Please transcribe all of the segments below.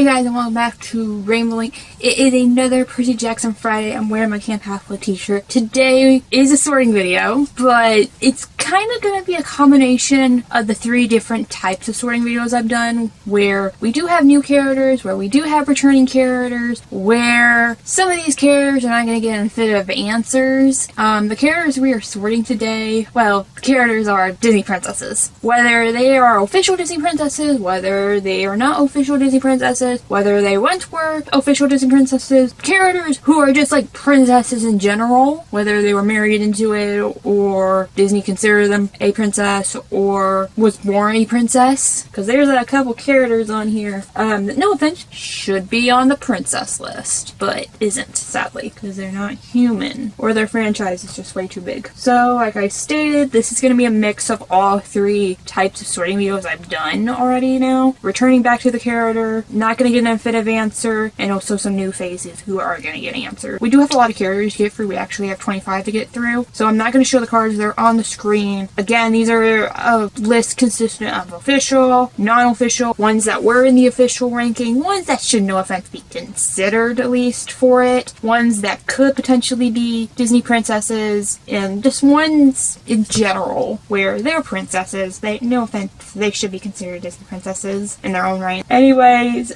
Hey guys, and welcome back to Rambling. It is another Percy Jackson Friday. I'm wearing my Camp Half-Blood t-shirt. Today is a sorting video, but it's kind of going to be a combination of the three different types of sorting videos I've done, where we do have new characters, where we do have returning characters, where some of these characters are not going to get a fit of answers. The characters we are sorting today, well, the characters are Disney princesses. Whether they are official Disney princesses, whether they are not official Disney princesses, whether they once were official Disney princesses, characters who are just like princesses in general, whether they were married into it or Disney considered them a princess or was born a princess, because there's a couple characters on here that, no offense, should be on the princess list, but isn't, sadly, because they're not human, or their franchise is just way too big. So, like I stated, this is going to be a mix of all three types of sorting videos I've done already now. Returning back to the character, not going to get a fit of answer, and also some new faces who are going to get answered. We do have a lot of characters to get through. We actually have 25 to get through, so I'm not going to show the cards. They're on the screen. Again, these are a list consistent of official, non-official, ones that were in the official ranking, ones that should, no offense, be considered at least for it, ones that could potentially be Disney princesses, and just ones in general where they're princesses. They, no offense, they should be considered Disney princesses in their own right. Anyways,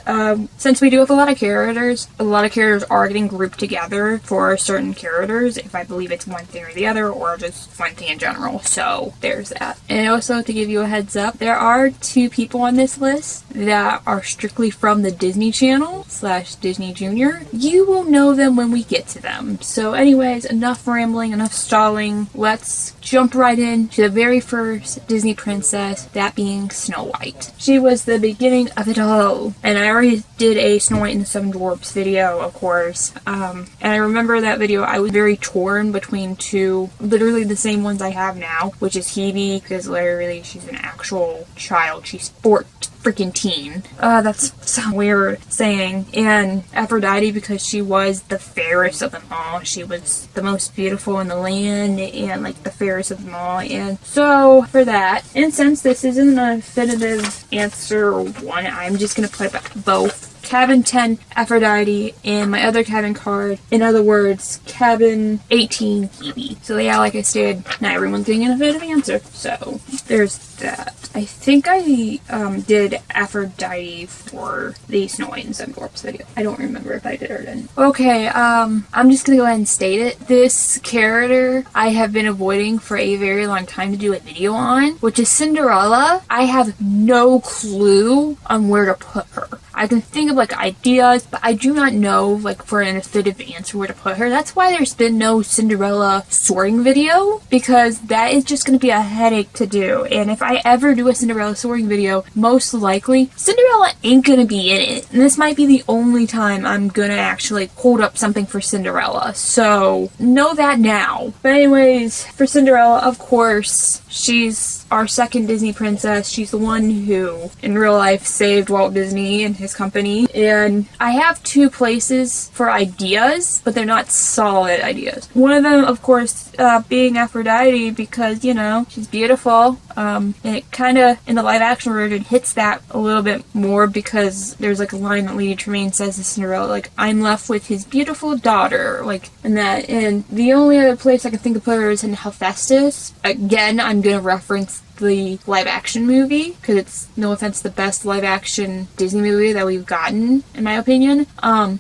since we do have a lot of characters are getting grouped together for certain characters, if I believe it's one thing or the other, or just one thing in general. So there's that. And also, to give you a heads up, there are two people on this list that are strictly from the Disney Channel / Disney Junior. You will know them when we get to them. So anyways, enough rambling, enough stalling. Let's jump right in to the very first Disney princess, that being Snow White. She was the beginning of it all. And I already did a Snow White and the Seven Dwarfs video, of course. And I remember that video, I was very torn between two, literally the same ones I have now, which is Hebe, because literally she's an actual child. She's 14. Freaking teen. That's so weird saying. And Aphrodite, because she was the fairest of them all. She was the most beautiful in the land and like the fairest of them all. And so for that, and since this isn't a definitive answer one, I'm just gonna put both Cabin 10 Aphrodite and my other cabin card, in other words, Cabin 18 Hebe. So yeah, like I stated, not everyone's getting a definitive answer. So there's that. I think I did Aphrodite for the Snow White and Seven Dwarfs video. I don't remember if I did or didn't. Okay, I'm just gonna go ahead and state it. This character I have been avoiding for a very long time to do a video on, which is Cinderella. I have no clue on where to put her. I can think of like ideas, but I do not know like for an definitive answer where to put her. That's why there's been no Cinderella sorting video, because that is just going to be a headache to do. And if I ever do a Cinderella sorting video, most likely Cinderella ain't going to be in it. And this might be the only time I'm going to actually hold up something for Cinderella. So know that now. But anyways, for Cinderella, of course, she's our second Disney princess. She's the one who in real life saved Walt Disney and his company. And I have two places for ideas, but they're not solid ideas. One of them, of course, being Aphrodite, because, you know, she's beautiful. And it kind of, in the live action version, hits that a little bit more, because there's like a line that Lady Tremaine says to Cinderella, like, I'm left with his beautiful daughter, like, and that. And the only other place I can think of put her is in Hephaestus. Again, I'm gonna reference the live action movie, because it's, no offense, the best live action Disney movie that we've gotten, in my opinion,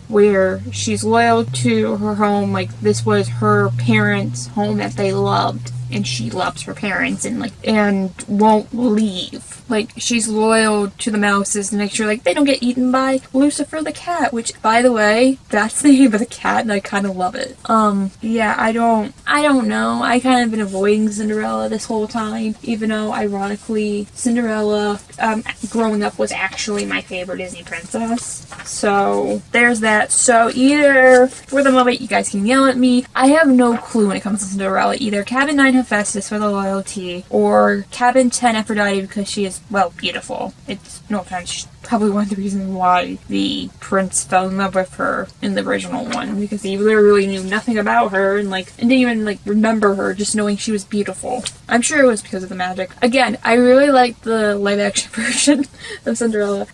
where she's loyal to her home. Like, this was her parents' home that they loved, and she loves her parents and won't leave. Like, she's loyal to the mouses to make sure like they don't get eaten by Lucifer the cat, which, by the way, that's the name of the cat, and I kind of love it. Yeah, I don't know. I kind of been avoiding Cinderella this whole time, even though ironically Cinderella growing up was actually my favorite Disney princess. So there's that. So either, for the moment, you guys can yell at me, I have no clue when it comes to Cinderella. Either Cabin 9 Hephaestus for the loyalty, or Cabin 10 Aphrodite because she is, well, beautiful. It's, no offense, probably one of the reasons why the prince fell in love with her in the original one, because he literally knew nothing about her and didn't even remember her, just knowing she was beautiful. I'm sure it was because of the magic. Again, I really like the live action version of Cinderella.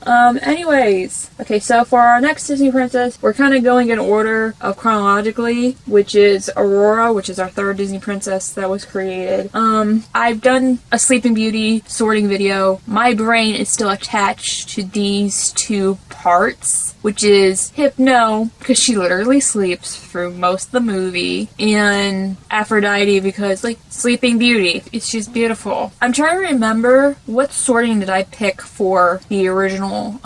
Anyways, okay, so for our next Disney princess, we're kind of going in order of chronologically, which is Aurora, which is our third Disney princess that was created. I've done a Sleeping Beauty sorting video. My brain is still attached to these two parts, which is Hypno, because she literally sleeps through most of the movie, and Aphrodite, because Sleeping Beauty, it's just beautiful. I'm trying to remember what sorting did I pick for the original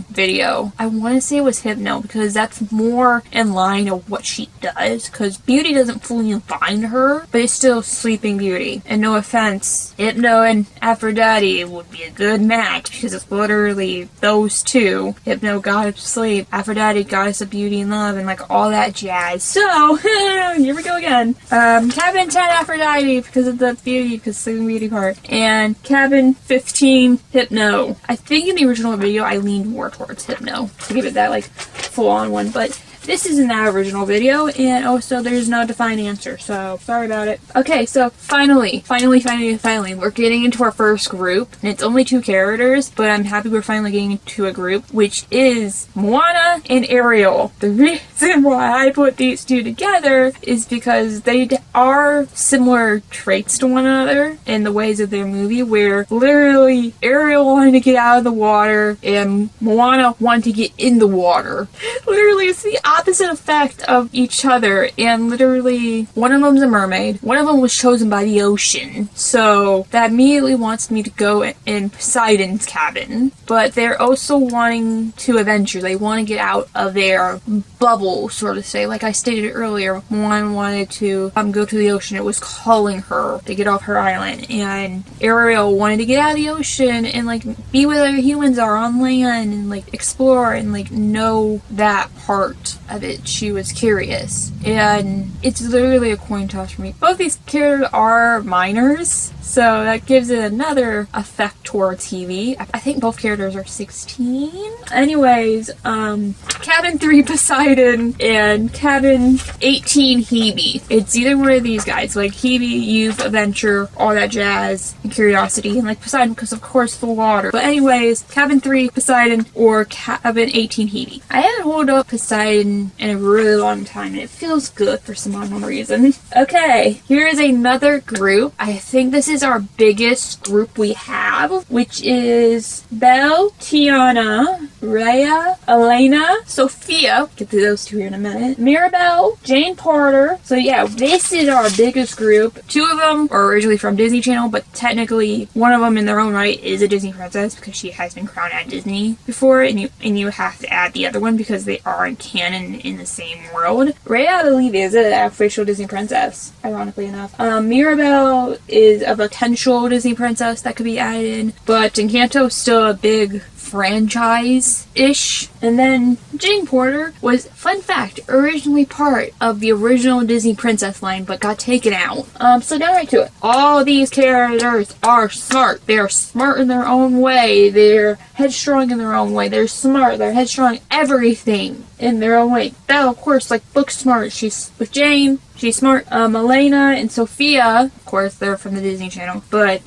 video. I want to say it was Hypno, because that's more in line of what she does, because Beauty doesn't fully bind her, but it's still Sleeping Beauty. And no offense, Hypno and Aphrodite would be a good match, because it's literally those two. Hypno, goddess of sleep, Aphrodite, goddess of beauty and love, and all that jazz. So, here we go again. Cabin 10, Aphrodite, because of the beauty, because Sleeping Beauty part. And Cabin 15, Hypno. I think in the original video, I leaned more towards Hypno, to give it that, full-on one, but this isn't that original video, and also there's no defined answer, so sorry about it. Okay, so finally, we're getting into our first group, and it's only 2 characters, but I'm happy we're finally getting into a group, which is Moana and Ariel. The reason why I put these two together is because they are similar traits to one another in the ways of their movie, where literally Ariel wanted to get out of the water, and Moana wanted to get in the water. Literally, it's the opposite effect of each other, and literally one of them's a mermaid, one of them was chosen by the ocean, so that immediately wants me to go in Poseidon's cabin. But they're also wanting to adventure. They want to get out of their bubble, sort of say. Like I stated earlier, one wanted to go to the ocean. It was calling her to get off her island, and Ariel wanted to get out of the ocean and be where other humans are on land and explore and know that part of it. She was curious, and it's literally a coin toss for me. Both these characters are minors, so that gives it another effect towards TV. I think both characters are 16. Anyways, Cabin 3 Poseidon and Cabin 18 Hebe. It's either one of these guys, Hebe, youth, adventure, all that jazz, and curiosity, and Poseidon because of course the water. But anyways, Cabin 3 Poseidon or Cabin 18 Hebe. I haven't held up Poseidon in a really long time, and it feels good for some unknown reason. Okay, here is another group. I think this is our biggest group we have, which is Belle, Tiana, Rhea, Elena, Sophia, get to those two here in a minute, Mirabelle, Jane Porter. So yeah, this is our biggest group. 2 of them are originally from Disney Channel, but technically one of them in their own right is a Disney princess because she has been crowned at Disney before, and you have to add the other one because they are in canon in the same world. Rhea, I believe, is an official Disney princess, ironically enough. Mirabelle is a potential Disney princess that could be added in, but Encanto is still a big franchise-ish. And then Jane Porter was, fun fact, originally part of the original Disney princess line, but got taken out. So now right to it. All these characters are smart. They're smart in their own way. They're headstrong in their own way. They're smart. They're headstrong. Everything in their own way. Belle, of course, looks smart. She's with Jane. She's smart. Elena and Sophia, of course, they're from the Disney Channel,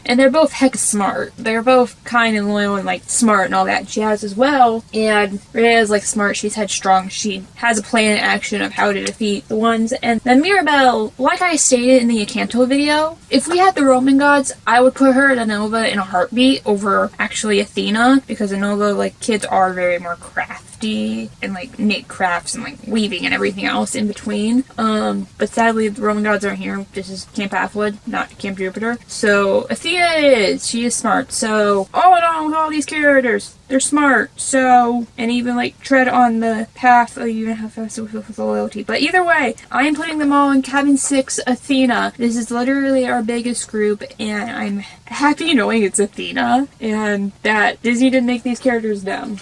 and they're both heck smart. They're both kind and loyal and smart and all that jazz as well. And Rhea's smart. She's headstrong. She has a plan in action of how to defeat the ones. And then Mirabelle, like I stated in the Encanto video, if we had the Roman gods, I would put her at Anova in a heartbeat over actually Athena, because Anova, kids are very more crafty and knit crafts and weaving and everything else in between. But sadly the Roman gods aren't here. This is Camp Halfwood, not Camp Jupiter. So Athena she is smart. So all in all these characters, they're smart. So, and even tread on the path of even have with loyalty. But either way, I am putting them all in Cabin 6 Athena. This is literally our biggest group, and I'm happy knowing it's Athena and that Disney didn't make these characters dumb.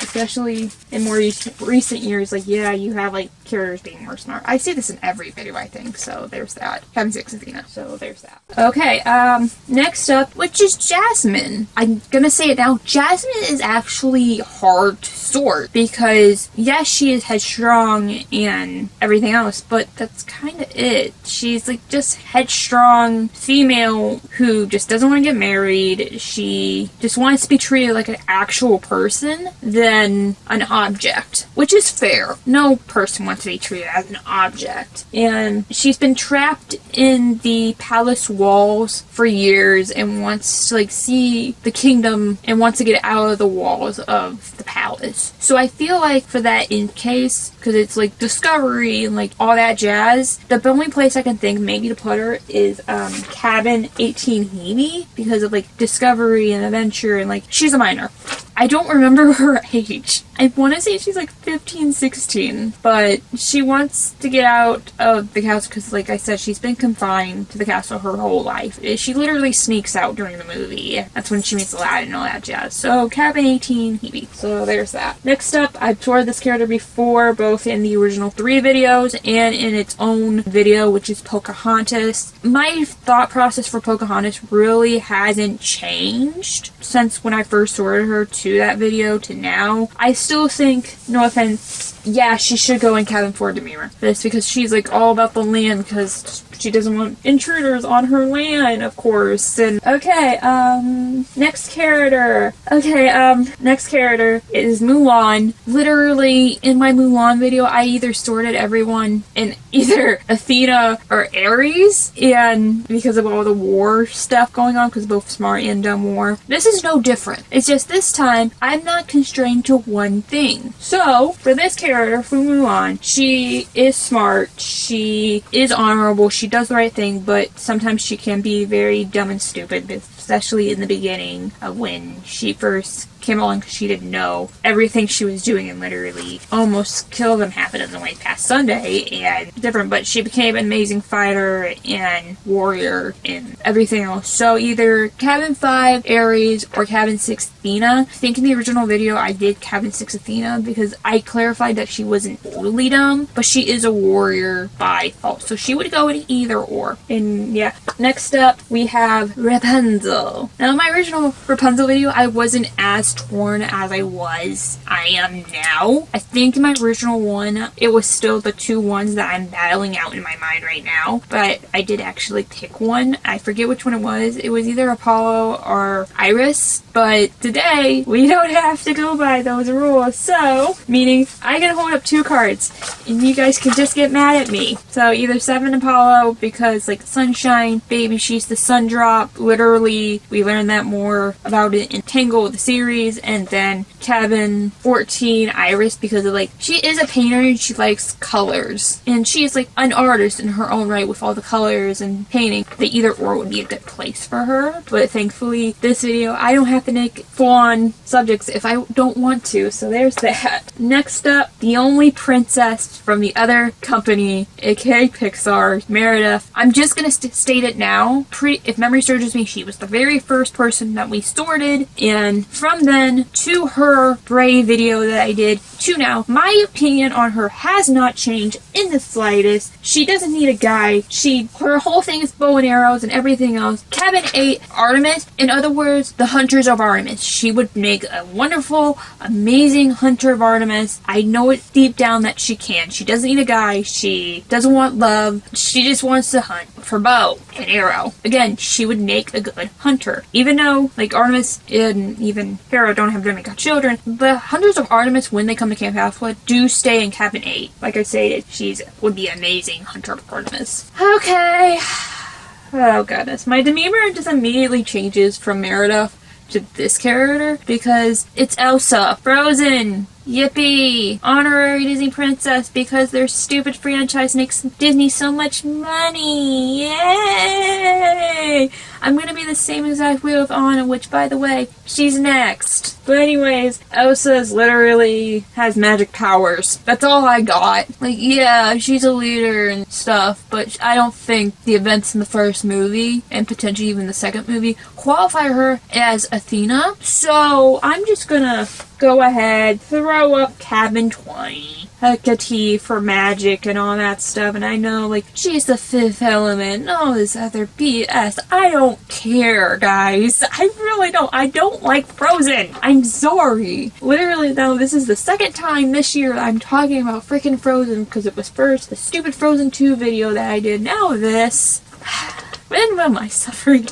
Especially in more recent years, like, yeah, you have, like, characters being more smart. I see this in every video, I think, so there's that. Cabin 6 Athena, so there's that. Okay, next up, which is Jasmine. I'm gonna say it now, Jasmine is actually hard to sort, because, yes, she is headstrong and everything else, but that's kind of it. She's, like, just headstrong female who just doesn't want to get married. She just wants to be treated like an actual person than an object, which is fair. No person wants to be treated as an object. And she's been trapped in the palace walls for years and wants to, like, see the kingdom and wants to get out of the walls of the palace. So I feel like for that in case, because it's like discovery and like all that jazz, the only place I can think maybe to put her is Cabin 18 Hebe, because of like discovery and adventure, and like she's a minor. I don't remember her age. I want to say she's like 15, 16, but she wants to get out of the castle because, like I said, she's been confined to the castle her whole life. She literally sneaks out during the movie. That's when she meets Aladdin and all that jazz. So, Cabin 18, Hebe. So, there's that. Next up, I've toured this character before, both in the original 3 videos and in its own video, which is Pocahontas. My thought process for Pocahontas really hasn't changed since when I first toured her to that video to now. I still think, no offense, yeah, she should go in Cabin for Demira. This because she's like all about the land, because she doesn't want intruders on her land, of course. And okay, next character. Okay, next character is Mulan. Literally, in my Mulan video, I either sorted everyone in either Athena or Ares, and because of all the war stuff going on, because both smart and dumb war. This is no different. It's just this time, I'm not constrained to one thing. So, for this character, for Mulan, she is smart, she is honorable, she does the right thing, but sometimes she can be very dumb and stupid, especially in the beginning of when she first came along, because she didn't know everything she was doing and literally almost killed them half a dozen ways past Sunday and different, but she became an amazing fighter and warrior and everything else. So either Cabin 5 Ares or Cabin 6 Athena. I think in the original video I did Cabin 6 Athena because I clarified that she wasn't totally dumb, but she is a warrior by default, so she would go in either or. And yeah, next up we have Rapunzel. Now in my original Rapunzel video I wasn't as torn as I am now. I think in my original one, it was still the 2 ones that I'm battling out in my mind right now, but I did actually pick one. I forget which one it was. It was either Apollo or Iris, but today, we don't have to go by those rules, so, meaning I can hold up 2 cards, and you guys can just get mad at me. So, either 7 Apollo, because, like, Sunshine, Baby, she's the sun drop, literally, we learned that more about it in Tangle, the series, and then Cabin 14 Iris, because of, like, she is a painter and she likes colors, and she is like an artist in her own right with all the colors and painting. The either or would be a good place for her, but thankfully this video I don't have to make full-on subjects if I don't want to, so there's that. Next up, the only princess from the other company, aka Pixar, Meredith. I'm just gonna state it now. If memory serves me, she was the very first person that we sorted, and from then to her Brave video that I did to now, my opinion on her has not changed in the slightest. She doesn't need a guy. Her whole thing is bow and arrows and everything else. Cabin 8 Artemis, in other words, the Hunters of Artemis. She would make a wonderful, amazing Hunter of Artemis. I know it deep down that she can. She doesn't need a guy. She doesn't want love. She just wants to hunt for bow and arrow. Again, she would make a good hunter. Even though, like, Artemis and even Hera don't have got children, the Hunters of Artemis, when they come to Camp Half-Blood, do stay in Cabin 8. Like I say, would be an amazing Hunter of Artemis. Okay. Oh goodness. My demeanor just immediately changes from Meredith to this character because it's Elsa. Frozen. Yippee! Honorary Disney princess because their stupid franchise makes Disney so much money! Yay! I'm gonna be the same exact way with Anna, which, by the way, she's next. But anyways, Elsa's literally has magic powers. That's all I got. Like, yeah, she's a leader and stuff, but I don't think the events in the first movie, and potentially even the second movie, qualify her as Athena. So, I'm just gonna go ahead, throw up Cabin 20. Hecate for magic and all that stuff, and I know, like, she's the fifth element and all this other BS. I don't care, guys. I really don't. I don't like Frozen. I'm sorry. Literally, though, this is the second time this year I'm talking about freaking Frozen, because it was first the stupid Frozen 2 video that I did, now this. When am I suffering?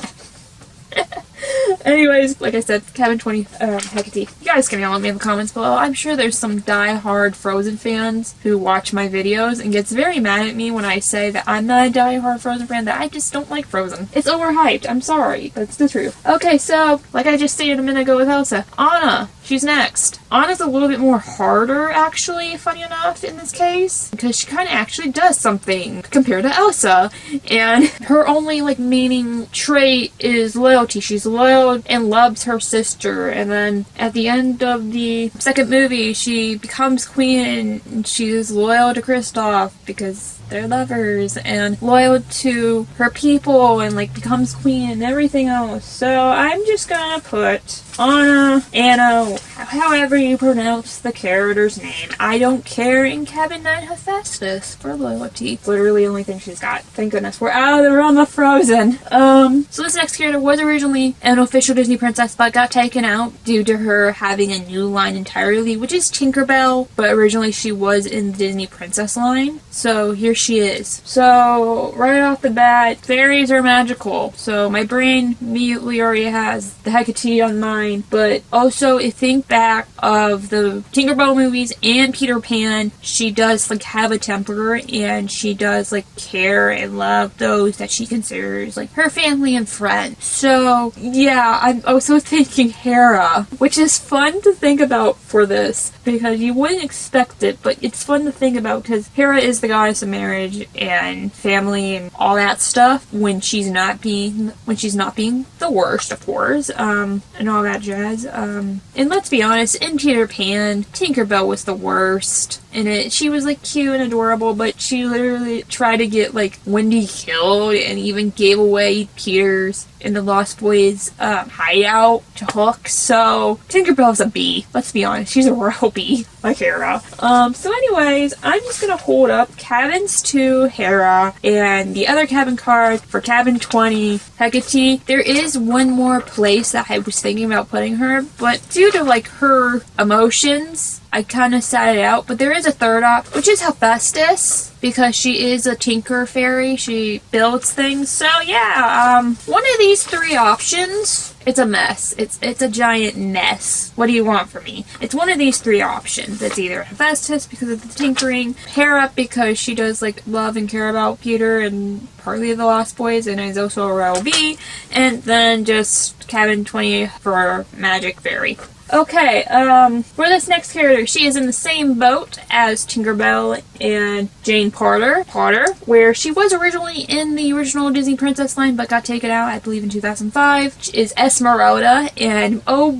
Anyways, like I said, Cabin 20, Hecate. You guys can yell at me in the comments below. I'm sure there's some die-hard Frozen fans who watch my videos and gets very mad at me when I say that I'm not a die-hard Frozen fan, that I just don't like Frozen. It's overhyped. I'm sorry. That's the truth. Okay, so, like I just stated a minute ago with Elsa, Anna. She's next. Anna's a little bit more harder, actually, funny enough, in this case, because she kind of actually does something compared to Elsa, and her only, like, main trait is loyalty. She's loyal and loves her sister, and then at the end of the second movie, she becomes queen, and she's loyal to Kristoff because they're lovers, and loyal to her people, and like becomes queen and everything else. So I'm just gonna put Anna, however you pronounce the character's name. I don't care in Cabin 9 Hephaestus for loyalty. It's literally the only thing she's got. Thank goodness. We're out of the realm of Frozen. So this next character was originally an official Disney princess, but got taken out due to her having a new line entirely, which is Tinkerbell, but originally she was in the Disney princess line. So here she is. So right off the bat, fairies are magical. So my brain immediately already has the Hecate on mine. But also, if you think back of the Tinkerbell movies and Peter Pan, she does like have a temper, and she does like care and love those that she considers like her family and friends. So yeah, I'm also thinking Hera, which is fun to think about for this because you wouldn't expect it, but it's fun to think about because Hera is the goddess of marriage and family and all that stuff when she's not being the worst, of course, and all that jazz. And let's be honest, in Peter Pan, Tinkerbell was the worst in it. She was like cute and adorable, but she literally tried to get like Wendy killed and even gave away Peter's in the Lost Boys hideout to Hook. So Tinkerbell's a B. Let's be honest, she's a royal B, like Hera. So anyways, I'm just gonna hold up Cabins 2 Hera and the other cabin card for Cabin 20 Hecate. There is one more place that I was thinking about putting her, but due to like her emotions, I kind of sat it out. But there is a third op, which is Hephaestus, because she is a tinker fairy. She builds things. So yeah, one of these three options, it's a mess. It's a giant mess. What do you want from me? It's one of these three options. It's either Hephaestus because of the tinkering, Hera because she does like love and care about Peter and partly the Lost Boys and is also a royal bee, and then just Cabin 20 for magic fairy. Okay, for this next character, she is in the same boat as Tinkerbell and Jane Potter, where she was originally in the original Disney Princess line, but got taken out, I believe, in 2005. She is Esmeralda, and oh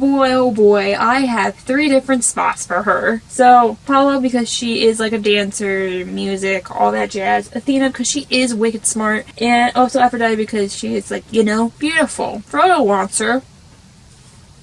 boy, I have 3 different spots for her. So, Paula, because she is like a dancer, music, all that jazz. Athena, because she is wicked smart. And also Aphrodite, because she is like, you know, beautiful. Frodo wants her.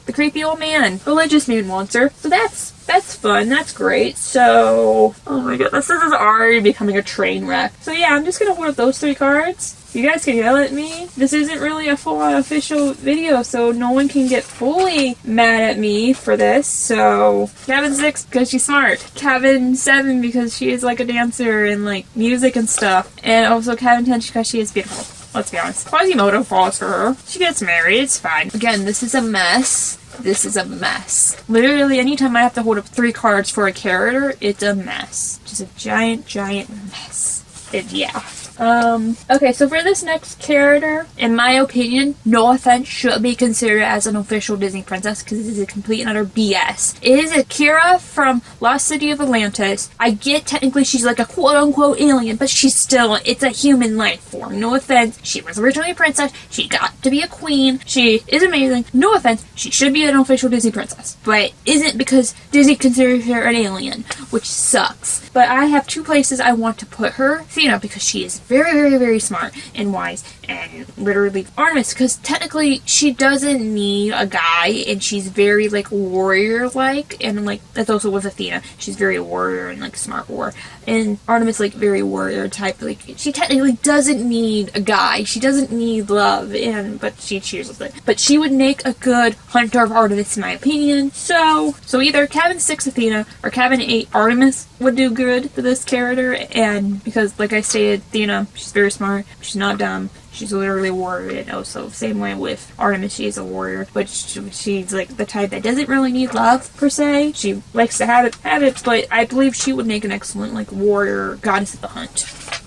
The creepy old man. Religious man wants her. So that's fun. That's great. So, oh my goodness, this is already becoming a train wreck. So yeah, I'm just gonna hold up those 3 cards. You guys can yell at me. This isn't really a full-on official video, so no one can get fully mad at me for this. So, Cabin 6, because she's smart. Cabin 7, because she is like a dancer and like music and stuff. And also Cabin 10, because she is beautiful. Let's be honest. Quasimodo falls for her. She gets married. It's fine. Again, this is a mess. This is a mess. Literally, anytime I have to hold up 3 cards for a character, it's a mess. Just a giant mess. Yeah. Okay, so for this next character, in my opinion, no offense, should be considered as an official Disney princess because this is a complete and utter BS. It is Akira from Lost City of Atlantis. I get technically she's like a quote-unquote alien, but she's still, it's a human life form. No offense, she was originally a princess, she got to be a queen, she is amazing. No offense, she should be an official Disney princess, but isn't because Disney considers her an alien, which sucks. But I have 2 places I want to put her. Athena, because she is very, very, very smart and wise and literally Artemis, because technically she doesn't need a guy, and she's very like warrior-like, and like that's also with Athena. She's very warrior and like smart war, and Artemis like very warrior type. Like she technically doesn't need a guy. She doesn't need love, but she chooses it. But she would make a good hunter of Artemis, in my opinion. So either cabin 6 Athena or cabin 8 Artemis would do good for this character, and because like I stated, Athena, she's very smart, she's not dumb, she's literally a warrior, and also same way with Artemis, she's a warrior, but she's like the type that doesn't really need love per se. She likes to have it, but I believe she would make an excellent like warrior goddess of the hunt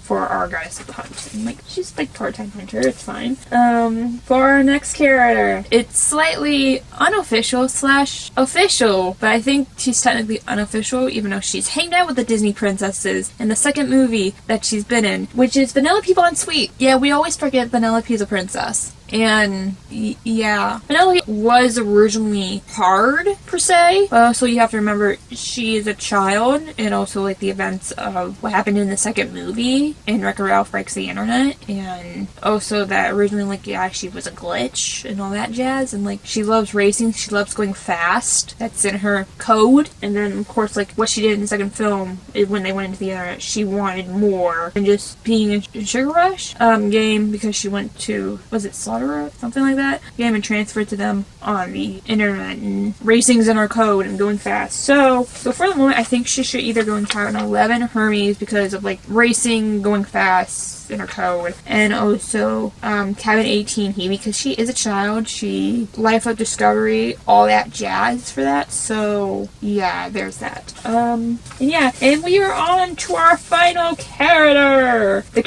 for our goddess of the hunt. And like she's like part-time hunter, it's fine. For our next character, it's slightly unofficial / official, but I think she's technically unofficial, even though she's hanged out with the Disney princesses in the second movie that she's been in, which is Vanellope Von Sweet. Yeah, we always forget Vanellope's a princess. And yeah, Vanellope was originally hard per se, so you have to remember she is a child, and also like the events of what happened in the second movie and Wreck-It Ralph Breaks the Internet, and also that originally like yeah she was a glitch and all that jazz, and like she loves racing, she loves going fast, that's in her code. And then of course like what she did in the second film is when they went into the internet, she wanted more than just being in Sugar Rush game, because she went to, was it something like that game, and transferred to them on the internet, and racing's in her code and going fast. So for the moment I think she should either go in cabin 11 Hermes because of like racing, going fast in her code, and also cabin 18 Hebe because she is a child, she life of discovery, all that jazz for that. So yeah, there's that. And we are on to our final character, the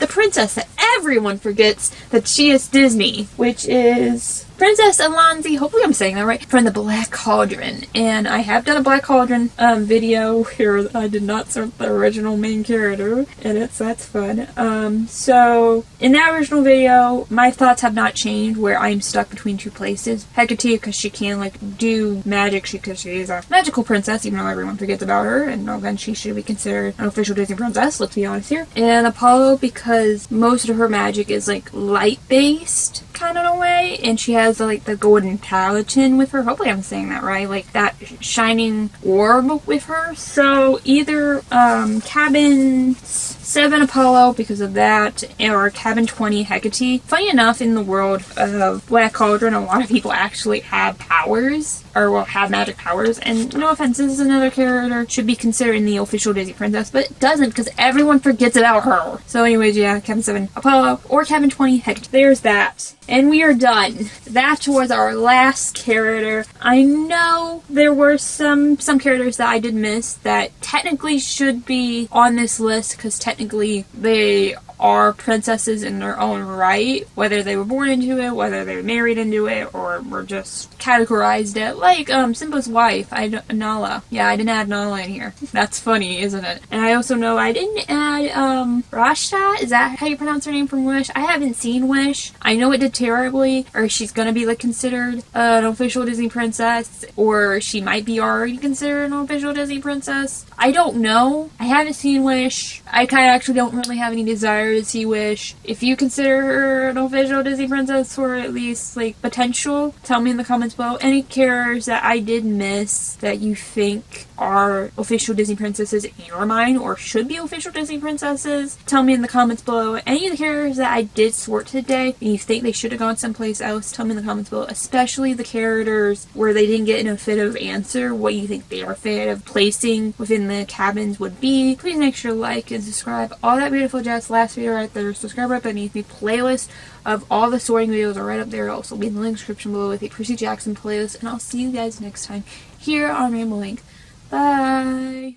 princess that everyone forgets that she is Disney, which is Princess Alonzi, hopefully I'm saying that right, from the Black Cauldron. And I have done a Black Cauldron video where I did not sort the original main character, and that's fun. So in that original video, my thoughts have not changed, where I'm stuck between two places. Hecate, because she can like do magic, because she is a magical princess, even though everyone forgets about her, and then she should be considered an official Disney princess, let's be honest here. And Apollo, because most of her magic is like light-based, kind of in a way, and she has like the golden paladin with her, hopefully I'm saying that right, like that shining orb with her. So either cabin 7 Apollo because of that, or cabin 20 Hecate. Funny enough, in the world of Black Cauldron, a lot of people actually have powers, or well, have magic powers, and no offense, this is another character should be considered in the official Disney princess, but it doesn't because everyone forgets about her. So anyways, yeah, cabin 7 Apollo or cabin 20 Hecate. There's that. And we are done. That was our last character. I know there were some characters that I did miss that technically should be on this list, because technically they are princesses in their own right, whether they were born into it, whether they were married into it, or were just categorized it. Like Simba's wife, Nala. Yeah, I didn't add Nala in here. That's funny, isn't it? And I also know I didn't add Rashta. Is that how you pronounce her name from Wish? I haven't seen Wish. I know it did terribly, or she's gonna be like considered an official Disney princess, or she might be already considered an official Disney princess. I don't know. I haven't seen Wish. I kind of actually don't really have any desire to see Wish. If you consider her an official Disney princess, or at least like potential, tell me in the comments below. Any characters that I did miss that you think are official Disney princesses in your mind, or should be official Disney princesses, tell me in the comments below. Any of the characters that I did sort today and you think they should have gone someplace else, tell me in the comments below. Especially the characters where they didn't get an definitive answer, what you think they are fan of placing within the cabins would be. Please make sure to like and subscribe, all that beautiful jazz. Last video right there, subscribe right beneath me. Playlist of all the sorting videos are right up there. It'll also be in the link description below with a Percy Jackson playlist, and I'll see you guys next time here on Rambling. Bye!